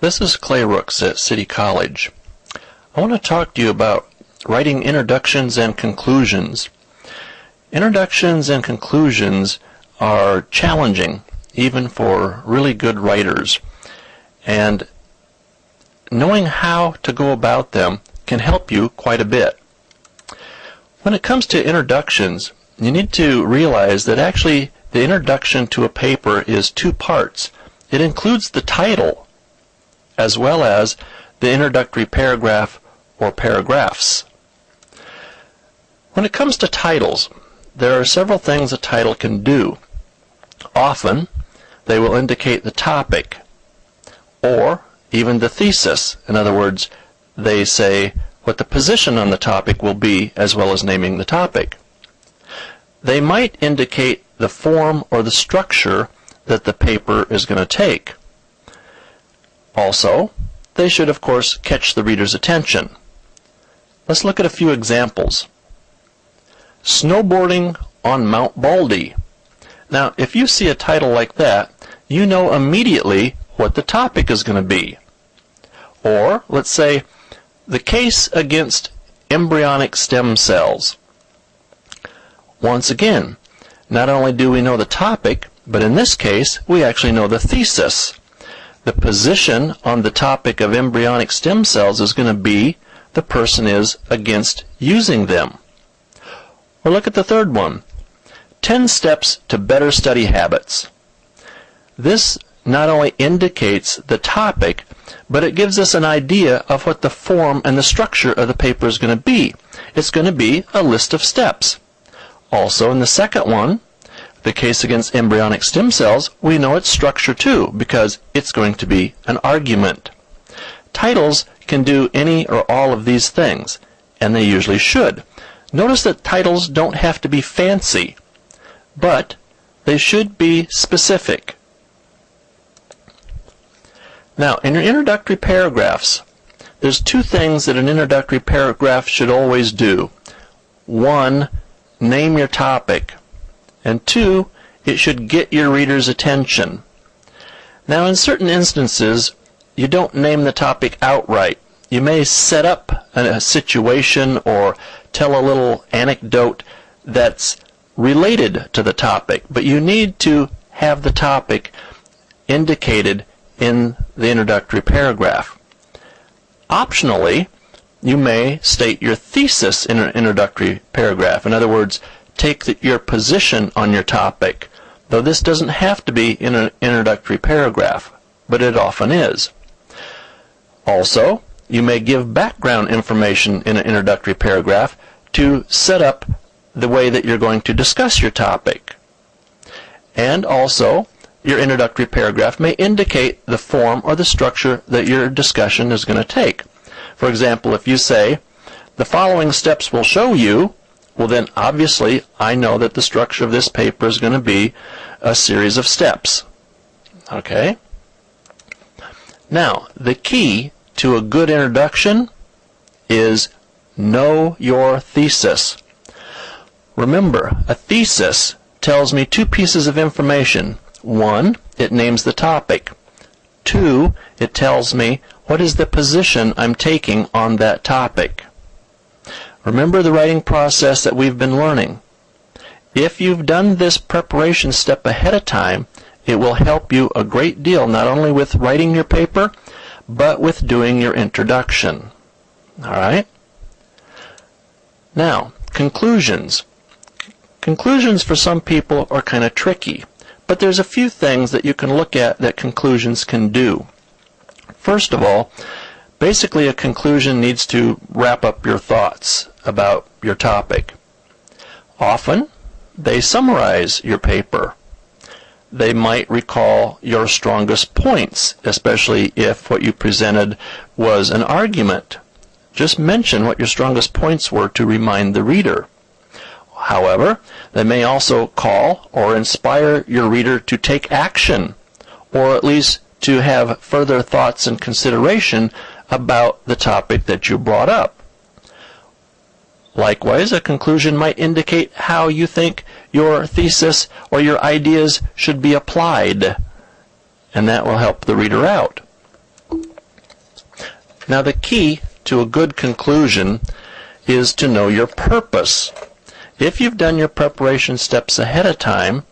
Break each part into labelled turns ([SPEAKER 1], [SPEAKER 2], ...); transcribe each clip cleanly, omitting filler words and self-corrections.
[SPEAKER 1] This is Clay Rooks at City College. I want to talk to you about writing introductions and conclusions. Introductions and conclusions are challenging, even for really good writers. And knowing how to go about them can help you quite a bit. When it comes to introductions, you need to realize that actually the introduction to a paper is two parts. It includes the title as well as the introductory paragraph or paragraphs. When it comes to titles, there are several things a title can do. Often, they will indicate the topic or even the thesis. In other words, they say what the position on the topic will be as well as naming the topic. They might indicate the form or the structure that the paper is going to take. Also, they should of course catch the reader's attention. Let's look at a few examples. Snowboarding on Mount Baldy. Now, if you see a title like that, you know immediately what the topic is going to be. Or, let's say, the case against embryonic stem cells. Once again, not only do we know the topic, but in this case, we actually know the thesis. The position on the topic of embryonic stem cells is going to be the person is against using them. Or look at the third one, 10 steps to better study habits. This not only indicates the topic, but it gives us an idea of what the form and the structure of the paper is going to be. It's going to be a list of steps. Also, in the second one, the case against embryonic stem cells, we know its structure too, because it's going to be an argument. Titles can do any or all of these things, and they usually should. Notice that titles don't have to be fancy, but they should be specific. Now, in your introductory paragraphs, there's two things that an introductory paragraph should always do. One, name your topic. And two, it should get your reader's attention. Now, in certain instances, you don't name the topic outright. You may set up a situation or tell a little anecdote that's related to the topic, but you need to have the topic indicated in the introductory paragraph. Optionally, you may state your thesis in an introductory paragraph. In other words, take your position on your topic, though this doesn't have to be in an introductory paragraph, but it often is. Also, you may give background information in an introductory paragraph to set up the way that you're going to discuss your topic. And also, your introductory paragraph may indicate the form or the structure that your discussion is going to take. For example, if you say, the following steps will show you, well then obviously I know that the structure of this paper is going to be a series of steps. Okay? Now, the key to a good introduction is know your thesis. Remember, a thesis tells me two pieces of information. One, it names the topic. Two, it tells me what is the position I'm taking on that topic. Remember the writing process that we've been learning. If you've done this preparation step ahead of time, it will help you a great deal, not only with writing your paper, but with doing your introduction. All right? Now, conclusions. Conclusions for some people are kind of tricky, but there's a few things that you can look at that conclusions can do. First of all, basically a conclusion needs to wrap up your thoughts about your topic. Often, they summarize your paper. They might recall your strongest points, especially if what you presented was an argument. Just mention what your strongest points were to remind the reader. However, they may also call or inspire your reader to take action, or at least to have further thoughts and consideration about the topic that you brought up. Likewise, a conclusion might indicate how you think your thesis or your ideas should be applied, and that will help the reader out. Now the key to a good conclusion is to know your purpose. If you've done your preparation steps ahead of time,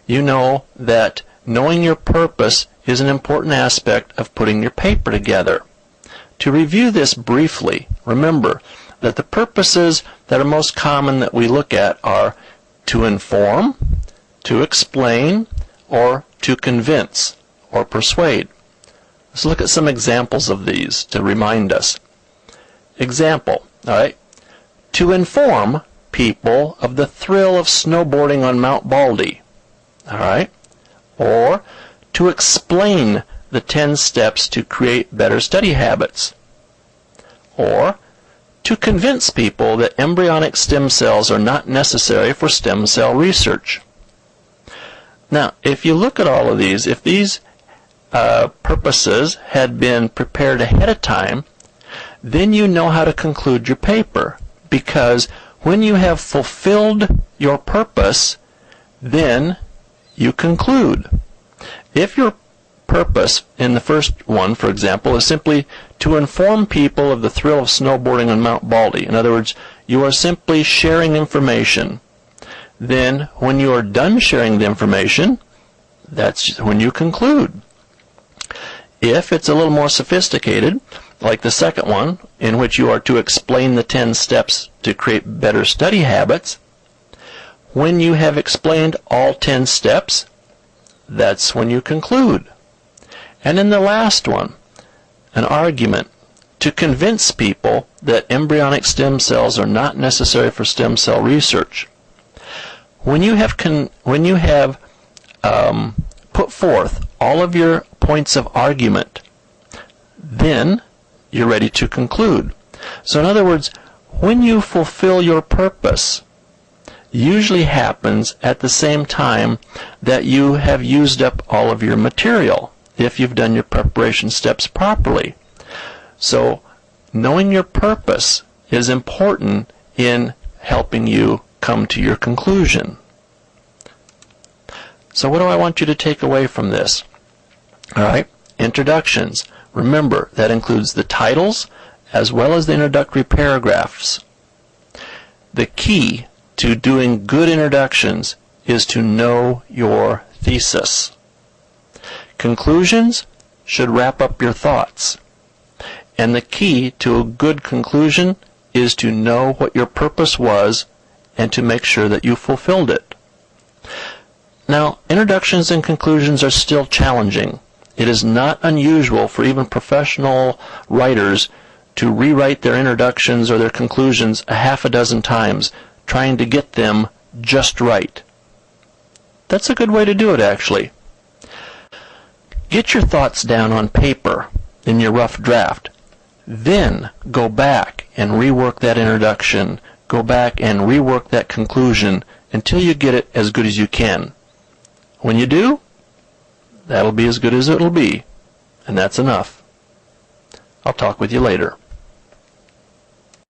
[SPEAKER 1] you know that knowing your purpose is an important aspect of putting your paper together. To review this briefly, remember that the purposes that are most common that we look at are to inform, to explain, or to convince or persuade. Let's look at some examples of these to remind us. Example, all right, to inform people of the thrill of snowboarding on Mount Baldy, all right, or to explain the 10 steps to create better study habits, or to convince people that embryonic stem cells are not necessary for stem cell research. Now, if you look at all of these, if these purposes had been prepared ahead of time, then you know how to conclude your paper, because when you have fulfilled your purpose, then you conclude. If your purpose in the first one, for example, is simply to inform people of the thrill of snowboarding on Mount Baldy, in other words, you are simply sharing information, then when you are done sharing the information, that's when you conclude. If it's a little more sophisticated, like the second one, in which you are to explain the 10 steps to create better study habits, when you have explained all 10 steps, that's when you conclude. And in the last one, an argument, to convince people that embryonic stem cells are not necessary for stem cell research. When you have put forth all of your points of argument, then you're ready to conclude. So in other words, when you fulfill your purpose, usually happens at the same time that you have used up all of your material, if you've done your preparation steps properly. So knowing your purpose is important in helping you come to your conclusion. So what do I want you to take away from this? All right, introductions. Remember, that includes the titles as well as the introductory paragraphs. The key to doing good introductions is to know your thesis. Conclusions should wrap up your thoughts. And the key to a good conclusion is to know what your purpose was and to make sure that you fulfilled it. Now, introductions and conclusions are still challenging. It is not unusual for even professional writers to rewrite their introductions or their conclusions a half a dozen times, trying to get them just right. That's a good way to do it, actually. Get your thoughts down on paper in your rough draft. Then go back and rework that introduction. Go back and rework that conclusion until you get it as good as you can. When you do, that'll be as good as it'll be, and that's enough. I'll talk with you later.